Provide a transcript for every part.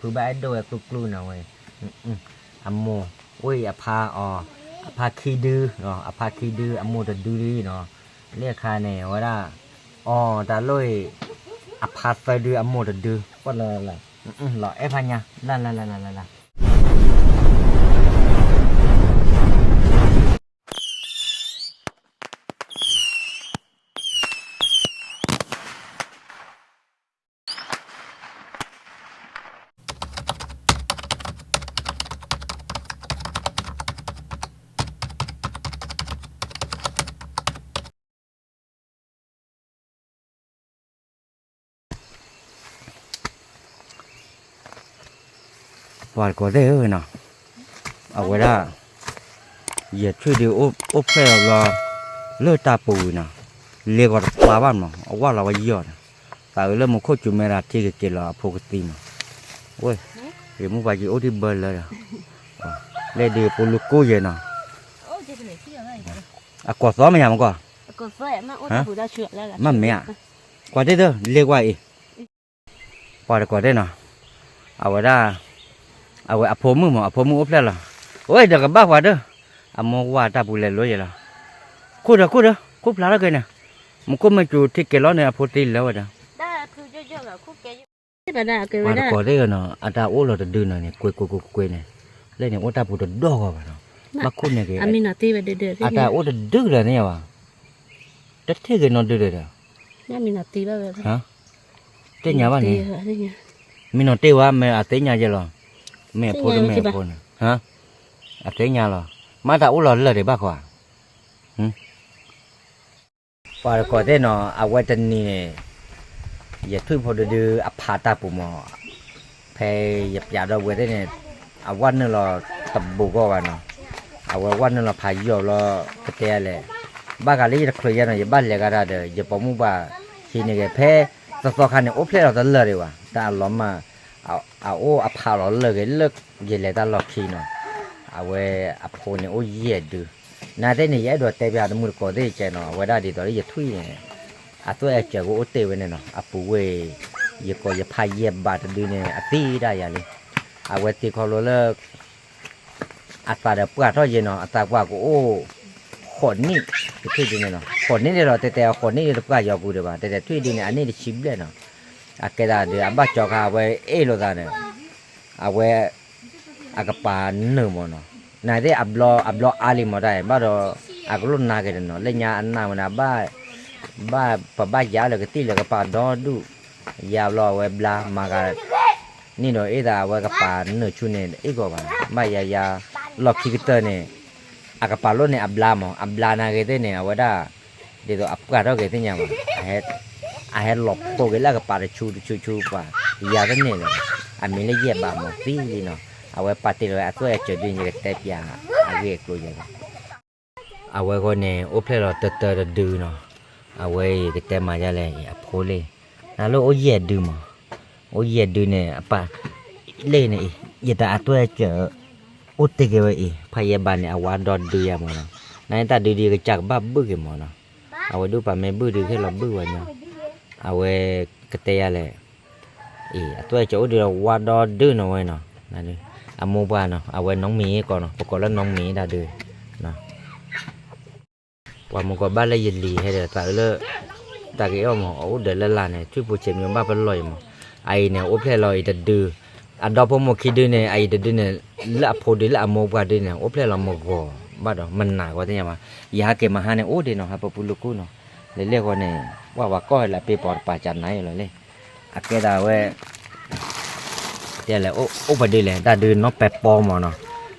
ผู้บ้านโดยกลุ่นเอาไว้อัมโมโอ้ยอภาออภาคีดื้อเนาะอภาคีดื้ออัมโมตะดื้อเนาะเรียกคาเนี่ยว่าได้อ๋อตาลอยอภาไฟดื้ออัมโมตะดื้อก็ละหล่อเอพันยาละวันก็ได้เนาะเอาไว้ได้เหยียดช่วยเดียวอบแฝงรอเลือดตาปูเนาะเรียกว่าปลาบ้านมั้งเอาว่าเราว่าเยอะแต่เรื่องมันโคตรจุ่มเมรัดที่เกล้าปกติมั้งโอ้ยเดี๋ยวมึงไปจีโอที่เบอร์เลยอ่ะเลยเดี๋ยวปูลูกกู้เยอะเนาะอ่ะกอดซ้อมไม่ยังมั้งกอดกดเสื้อมาโอ้ยผู้ได้เชื่อแล้วล่ะมันไม่อ่ะกอดได้เด้อเรียกว่าอีปอดกอดได้เนาะเอาไว้ได้เอาไว้อภมือมั้งอภมืออบแล้วล่ะโอ้ยเดี๋ยวกับบ้าว่าเด้ออโมว่าตาปูเลยเลยล่ะคู่เด้อคู่ปลาแล้วกันเนี่ยมันก็ไม่จูที่เกล้าเนี่ยอภตีแล้วอ่ะได้คือเยอะๆกับคู่แกที่บ้านเกิดไว้ได้กอดได้เนาะอาตาโอ้เราจะดื้อเนี่ยกุยเนี่ยเลยเนี่ยโอ้ตาปูจะดอกอ่ะเนาะมาคู่เนี่ยอามีนาตีไปเดือดอาตาโอ้จะดื้อเลยเนี่ยวะจะเท่กันนอนดื้อเลยนี่มีนาตีไปแบบฮะเต้นยาบ้านนี่มีนอนเต้ว่าแม่อาเต้นยาเจริญแม่พูดแม่พูดฮะอาเต้นยาหรอมาตาโอ้เราเลยได้บ้ากว่าพอก่อนได้เนาะเอาไว้ตันนี่อย่าทุ่มพอดื้ออภาตาปูมอเพยหยาบเราไว้ได้เนี่ยเอาวันนึงเราตับบุกว่าเนาะเอาไว้วันนึงเราพายย่อเรากระเตะเลยบ้ากะลีจะเคลียร์เนาะอย่าบ้านเลยก็ได้เด้ออย่าปมุบ้าทีนี้แกเพยสคันเนี่ยโอ้เพลเราจะเลิกดีกว่าแต่ล้อมมาเอาโอ้อภาเราเลิกเย็นเลยตลอดทีเนาะเอาไว้อภเนี่ยโอ้เย็ดดูน่าได้เนี่ยยัดตัวเตะไปหาตมือก่อได้เจเนาะเวลาดีตอนนี้จะทุยเนี่ยตัวเอเจกูเตะไว้เนี่ยเนาะปูเว้ยยังก็ยังพายเย็บบาดดูเนี่ยตีได้ยังเลยเอาไว้ตีเขาเลิกตาเดือดปวดท้อเย็นเนาะตากว่ากูโอ้ขนนี่ทุยดีเนี่ยเนาะขนนี่เราแต่ขนนี่เราปวดยาวกูเดี๋ยวบ้าแต่ทุยดีเนี่ยอันนี้จะชิมเลยเนาะแกได้เดี๋ยวบ้าจอกเอาไว้โลดาเนี่ยเอาไว้กระปานเนื้อมันเนาะนายได้อับล้ออาลิมาได้บ้าเรารุ่นนาเกันเนาะเล่นยาอันนามันบ้ายาเลยก็ตีเลยก็ปาดอดูยาวรอไว้บลามากานี่เนาะไว้ก็ปาเนื้อชุนเนี่ยก็บ้ายาหลอกคิกเตอร์เนี่ยกระปาล้นเนี่ยอับลานาเกตเนี่ยเอาไว้ได้เดี๋ยวอับกาเราเกตเนี่ยให้หลอกโตกันแล้วก็ปาชูป่ะยาตัวเนี่ยมีเลยเย็บบาหมดตีเนาะเอาไว้ปาติเลยตัวจะดึงยังเตะยาเวกลุยยังเอาไว้ก็เนี่ยโอเพลเราเตอดื้อเนาะเอาไว้ก็เตะมาจะเลยโพเลยแล้วโอ้เย็ดดื้อมั้งโอ้เย็ดดื้อเนี่ยป่ะเล่เนี่ยยัดแต่ตัวจะโอเตะกันไว้พยาบาลเนี่ยเอาวันดอดดื้อมั้งเนาะนั่นแต่ดื้อก็จากบ้าบึ้งกันมั้งเนาะเอาไว้ดูป่ะแม่บึ้งดื้อแค่เราบึ้งวันเนาะเอาไว้ก็เตะเลยตัวจะโอ้เดี๋ยววันดอดดื้อเนาะไว้เนาะนั่นเลยโมบ้านเนาะเอาไว้น้องหมีก่อนเนาะปรากฏแล้วน้องหมีได้ดื้อเนาะว่ามันก็บ้านละยินดีให้เดี๋ยวแต่ก็เอาหมอเดี๋ยวละเนี่ยช่วยผู้เชี่ยวชาญบ้านเป็นลอยมั้งเนี่ยโอ้เพลลอยจะดื้อดอกพอหมอคิดดื้อเนี่ยจะดื้อเนี่ยละพอดื้อละโมบ้านดื้อเนี่ยโอ้เพลเราหมอก็บ้านเรามันหนักกว่าที่ยังมาอยากเก็บมาหาเนี่ยโอ้เดี๋ยวเนาะครับปุ๊ลูกกูเนาะเลยเรียกว่าเนี่ยว่าก็ละไปปอดป่าจันไหนเลยแกได้เว้ยเดี๋ยวเลยโอ้ประเดี๋ยวเลยได้ดื้อเนาะแปะปอมาเนาะ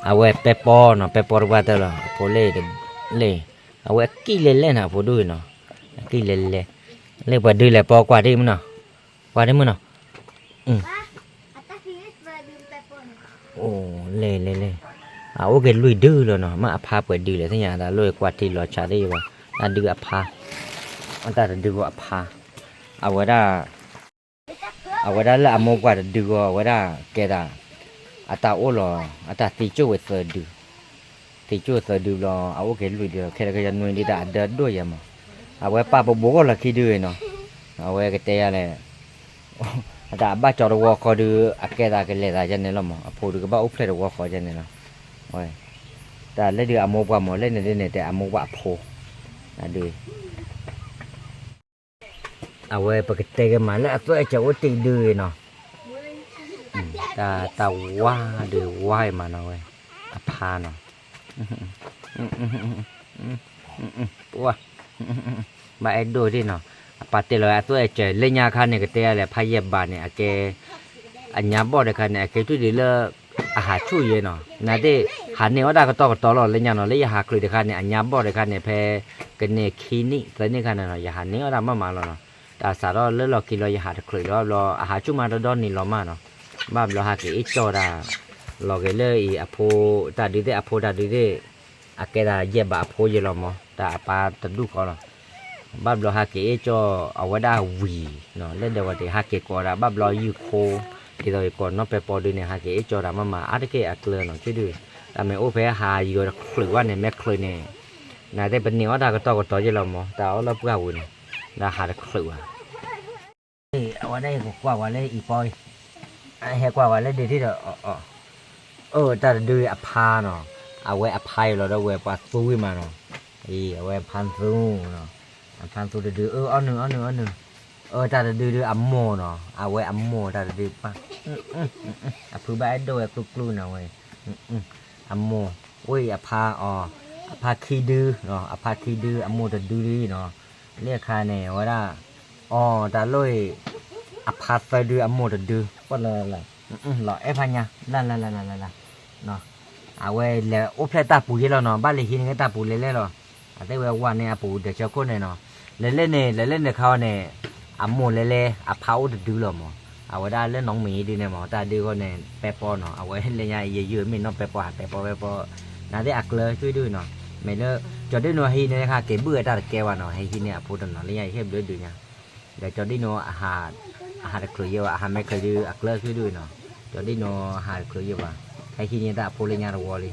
เอาไว้แปะปอเนาะแปะปอว่าแต่ละพอเล่เอาไว้กี่เล่นนะพอดูเนาะกี่เล่พอดูเลยปอกว่าได้มั้งเนาะโอ้เล่เอาโอเคลุยดื้อเลยเนาะมาพาเปิดดื้อเลยทั้งอย่างแต่ลุยกว่าที่รอชาได้ว่าดื้อพาอันแต่ดื้อว่าพาเอาไว้ได้ละโมกว่าดื้อเอาไว้ได้แกได้ตาโอ้หรอตาตีโจ้เวทดื้อที่จู่สะดูรอเอาโอเคลุยเดียวแค่ก็จะนุ่ยดีแต่เดินด้วยยังมั้งเอาไว้ป้าปบุกก็ละคิดด้วยเนาะเอาไว้ก็เตะอะไร da ba cho ro ko du akeda ke le da jan ne lo mo a pho du ka ba u phle ro ko jan ne lo oi da le du amo kwa mo le ne te amo kwa pho na du a we pa ke te ke ma le a to e cha o ti du no ta wa du wa ma no we a pha no wa ba e do di no pa te lo a to e che le nya kha ne ke te le pha ye ba ne a ke a nya bo de kha ne a ke tu di le a ha chu ye no na de ha ne wa da ka to lo le nya no le ya ha klu de kha ne a nya bo de kha ne phe ke ne khi ni te ne kha ne no ya ha ne wa da ma lo no da sa lo le lo ki lo ya ha de klu lo a ha chu ma do ni lo ma no ba lo ha ke e cho da lo ke le i a pho ta di de a pho da di de a ke da ye ba a pho ye lo mo da pa ta du ko lo bắp lo ha ke cho awada wi no le de wa de ha ke ko ra bắp lo yu kho ki do ko no pe po de ne ha ke cho ra ma a de ke a kle no chi du da me o pe ha yu ra khlu wa ne me khlu ne na de ben ni wa da ko to je lo mo da o lo pwa wu ne da ha de khlu wa awada ko kwa wa le i poi a he kwa wa le de ti do ta du a pha no a we a phai lo do we pa su wi ma no a we phan su no phan tu de anu ta de ammo no a we ammo ta de pa a phu ba do e klu no we ammo we a pha khi du no a pha khi du ammo de du ri no le kha ne wa da ta loi a pha fa du ammo de du pa la lo e pha nya la no a we le o phle ta pu ye lo no ba le hi ne ta pu le lo a te we wa ne a pu de cha ko ne no le ne kha ne a mo le a phau de du lo mo a wa da le nong mi di ne mo ta di ko ne pe po no a we le nya ye yu mi no pe po na de a kle chui du no me le cho de no hi ne kha ke bu ta ke wa no hi ne a pu de no le nya he de du nya de cho di no a ha de kle ye wa ha me kle du a kle chui du no cho di no ha kle ye wa hi ne ta pu le nya ro wo li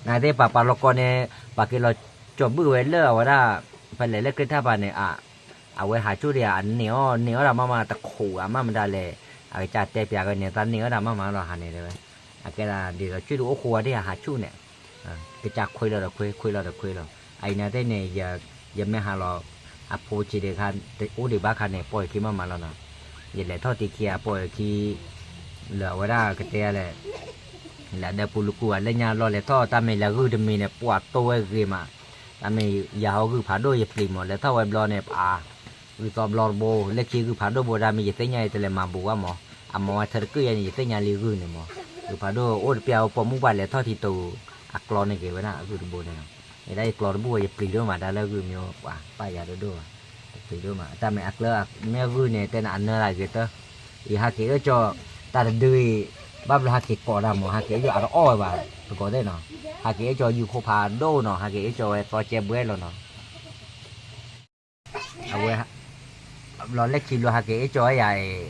na de pa lo ko ne pa ke lo cho bu we le wa da phải lấy cái tháp này we hạt chú đi nếu là mama ta khổ mama đã lấy cái chả tép cái này ta nếu là mama là hạt này đấy cái là đi là chú đủ khổ đi hạt chú này cái chả khuấy là khuấy rồi ai nói thế này giờ mấy hà lo phụ chỉ để khăn ô đi bác khăn này bồi khi mama lo nè giờ lại thao thì kia bồi khi lỡ qua ra cái tép này là để phụ lục của lên nhà lo lại thao ta mình là gửi đêm mình này bỏ tôi gì mà ami yao gu phado ye primo le thaw blo ne pa gu to blo bo le ki gu phado bo da mi ye tenya te le ma bu wa mo amo thar ku ye ni tenya li gu ne mo gu phado o pya po mu ba le thaw thi tu aklo ne ke wa na gu bo ne ni dai klo bo ye pri do ma da le gu myo pa ya do pri do ma ta me aklo me gu ne te na an la ge ta i ha ke cho ta de ba bla ha ke ko da mo ha ke yo a o ba ko de no hà kế cho du khô phà đô nó hà kế cho to che bue lo nó à we lo lek chi lo hà kế cho ai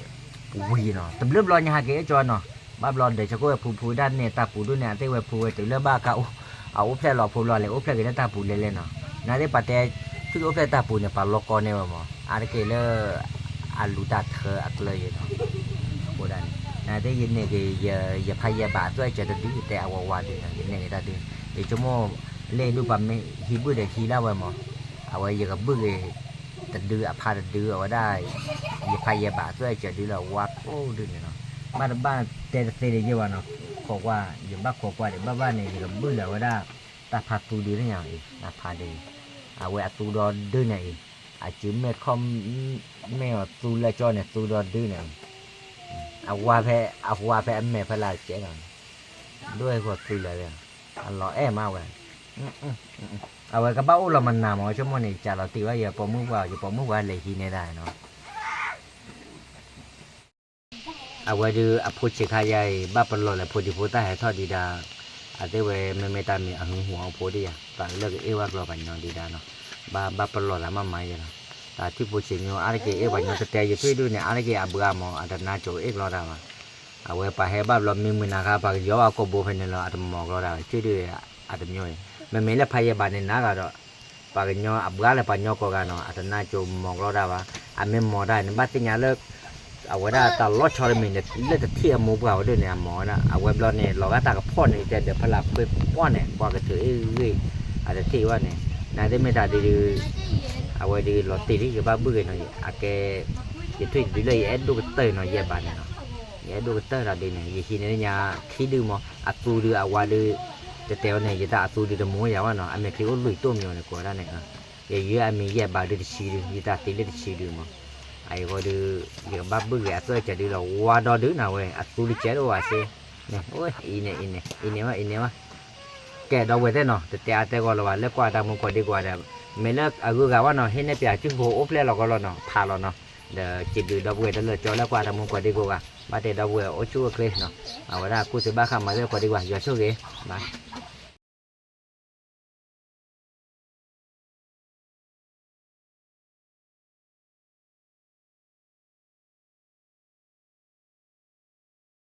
quỳ nó tầm lớp lo nha hà kế cho nó ba lo để cho cô phụ đan nè ta phụ đôi nè thế we phụ từ lớp ba cậu à úp xe lo phụ lo lại úp xe cái đó ta phụ lên nó nãy đấy bà té cứ úp xe ta phụ nè bà lo con nè mà à cái lơ à lú ta thơ à lời nó phụ đan thế yên này thì giờ phải giờ bà tôi chờ được đi để ao qua thì yên này ta đi để cho mô lên lúc bấm khi bữa để khi lao vào mà ao giờ gặp bữa thì tận đưa à pha tận đưa ở đây giờ phải giờ bà tôi chờ đi là qua ô đi này nó ba tê để như vậy nó khó qua giờ bác khó qua để ba này gặp bữa là ở đây ta pha tu đi thế nào thì ta pha đi ao tu đó đưa này chứ mẹ không mẹ tu lại cho này tu đó đưa này qua phe em mẹ phải là trẻ rồi đuôi của tôi là lo em mau rồi cái bão là mình làm ở chỗ này chả là tiêu giờ bỏ mua vào lấy gì này này nó qua đưa phụ chỉ khai dài ba phần là phụ chỉ phụ ta hay thôi đi đà thế về mẹ ta mình hứng hoa phụ đi toàn lơ cái yêu lo bánh nhon đi đà nó ba phần là mà mày rồiที่ผู้ชิงอยู่อะไรกี่วันนี้แต่ยังช่วยดูเนี่ยอะไรกี่อาบกามออาจจะน่าจะเอกรอดมาเอาไว้ไปให้บ้านเรามีมือนะครับปากย้อนก็บุฟเฟ่เนี่ยเราอาจจะมองรอดช่วยดูอาจจะย่อยไม่มีแล้วพยาบาลเนี่ยนักก็ปากย้อนอาบกาแล้วปากย้อนก็กันอาจจะน่าจะมองรอดว่าอันไม่มองได้ในบ้านที่เนี่ยเลิก เอาไว้ได้ตลอดชอลมินเนี่ยเลือดเทียมมูเบาด้วยเนี่ยหมอนะเอาไว้บลอเนี่ยเราก็ตากระพ่อเนี่ยเดี๋ยวพลับไปป้อนเนี่ยกว่ากระถืออาจจะที่ว่าเนี่ยนายได้ไม่ได้ดีเอาไว้ดีเราตีที่กับบ้าบื้อหน่อยอาแกจะช่วยดีเลยเอ็ดดูกเตอร์หน่อยเยี่ยบานเนี่ยเอ็ดดูกเตอร์เราดีเนี่ยยี่ทีเนี่ยขี้ดื้อมั้งอัตูดื้อเอาไว้ดื้อจะเตะเนี่ยจะตาอัตูดื้อจะมัวอย่างว่าเนาะอเมริกาลุยตัวมีเนี่ยกว่าเนี่ยเยอะๆมีเยี่ยบานดื้อชีดื้อจะตาตีเลยชีดื้อมั้งไอ้ก็ดื้อเดี๋ยวบ้าบื้อตัวจะดื้อเราว่าดอดื้อน่ะเว้ยอัตูดื้อเจ้าว่าสิเนี่ยโอ้ยอีเนี่ยว่าแกดอกเวทเนาะแต่ก็เราว่าเลิกกว่าตามมึงกว่าดีกว่าเดี๋ยวไม่เลิกอากูกะว่าเนาะเห็นในปีจุดหัวอุ๊บเลยเราก็เนาะพาเราเนาะเดี๋ยวจิตดูดอกเวทเลยจอแล้วกว่าตามมึงกว่าดีกว่าบ้าแต่ดอกเวทโอ้ชั่วเคลเนาะเอาไว้ได้กูจะบ้าคำมาเลิกกว่าดีกว่าอย่าชั่วเกย์บาย